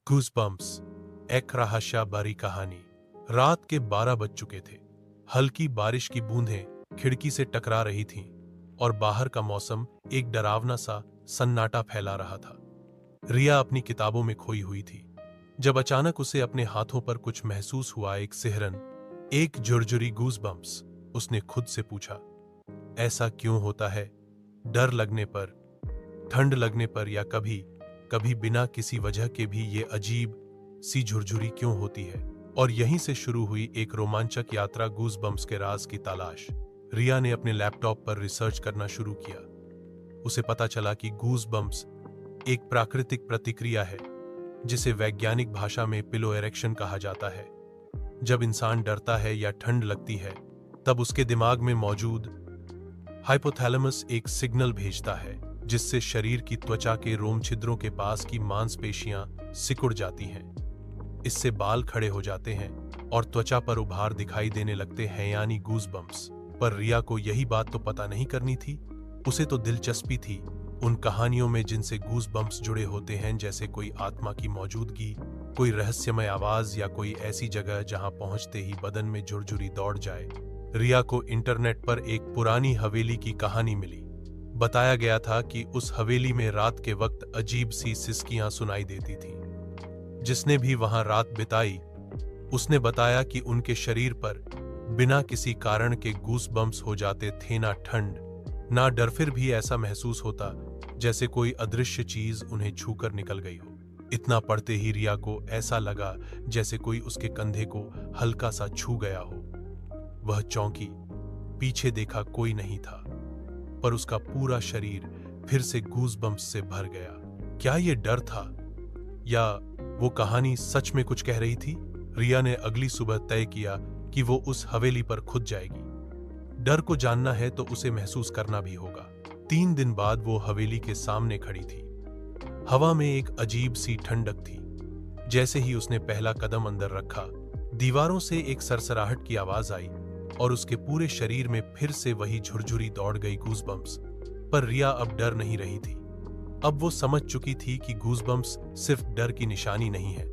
Goosebumps एक रहस्य भरी कहानी। रात के 12 बज चुके थे। हल्की बारिश की बूंदें खिड़की से टकरा रही थीं और बाहर का मौसम एक डरावना सा सन्नाटा फैला रहा था। रिया अपनी किताबों में खोई हुई थी जब अचानक उसे अपने हाथों पर कुछ महसूस हुआ। एक सिहरन, एक झुरझुरी गूज़बम्प्स। उसने खुद से पूछा, ऐसा क्यों होता है? डर लगने पर, ठंड लगने पर, या कभी कभी बिना किसी वजह के भी ये अजीब सी झुरझुरी क्यों होती है? और यहीं से शुरू हुई एक रोमांचक यात्रा, गूज़बम्प्स के राज की तलाश। रिया ने अपने लैपटॉप पर रिसर्च करना शुरू किया। उसे पता चला कि गूज़बम्प्स एक प्राकृतिक प्रतिक्रिया है जिसे वैज्ञानिक भाषा में पिलो एरेक्शन कहा जाता है। जब इंसान डरता है या ठंड लगती है, तब उसके दिमाग में मौजूद हाइपोथैलेमस एक सिग्नल भेजता है जिससे शरीर की त्वचा के रोम छिद्रों के पास की मांसपेशियां सिकुड़ जाती हैं। इससे बाल खड़े हो जाते हैं और त्वचा पर उभार दिखाई देने लगते हैं, यानी गूज़बम्प्स। पर रिया को यही बात तो पता नहीं करनी थी। उसे तो दिलचस्पी थी उन कहानियों में जिनसे गूज़बम्प्स जुड़े होते हैं, जैसे कोई आत्मा की मौजूदगी, कोई रहस्यमय आवाज, या कोई ऐसी जगह जहां पहुंचते ही बदन में झुरझुरी दौड़ जाए। रिया को इंटरनेट पर एक पुरानी हवेली की कहानी मिली। बताया गया था कि उस हवेली में रात के वक्त अजीब सी सिसकियां सुनाई देती थीं। जिसने भी वहां रात बिताई, उसने बताया कि उनके शरीर पर बिना किसी कारण के गूज़बम्प्स हो जाते थे। ना ठंड, ना डर, फिर भी ऐसा महसूस होता जैसे कोई अदृश्य चीज उन्हें छूकर निकल गई हो। इतना पढ़ते ही रिया को ऐसा लगा जैसे कोई उसके कंधे को हल्का सा छू गया हो। वह चौंकी, पीछे देखा, कोई नहीं था, पर उसका पूरा शरीर फिर से गूज़बम्प्स से भर गया। क्या ये डर था, या वो कहानी सच में कुछ कह रही थी? रिया ने अगली सुबह तय किया कि वो उस हवेली पर खुद जाएगी। डर को जानना है तो उसे महसूस करना भी होगा। 3 दिन बाद वो हवेली के सामने खड़ी थी। हवा में एक अजीब सी ठंडक थी। जैसे ही उसने पहला कदम अंदर रखा, दीवारों से एक सरसराहट की आवाज आई और उसके पूरे शरीर में फिर से वही झुरझुरी दौड़ गई, गूज़बम्प्स। पर रिया अब डर नहीं रही थी। अब वो समझ चुकी थी कि गूज़बम्प्स सिर्फ डर की निशानी नहीं है,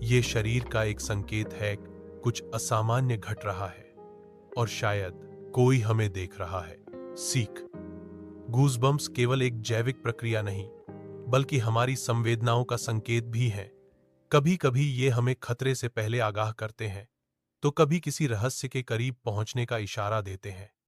ये शरीर का एक संकेत है, कुछ असामान्य घट रहा है और शायद कोई हमें देख रहा है। सीख: गूज़बम्प्स केवल एक जैविक प्रक्रिया नहीं, बल्कि हमारी संवेदनाओं का संकेत भी है। कभी कभी ये हमें खतरे से पहले आगाह करते हैं, तो कभी किसी रहस्य के करीब पहुंचने का इशारा देते हैं।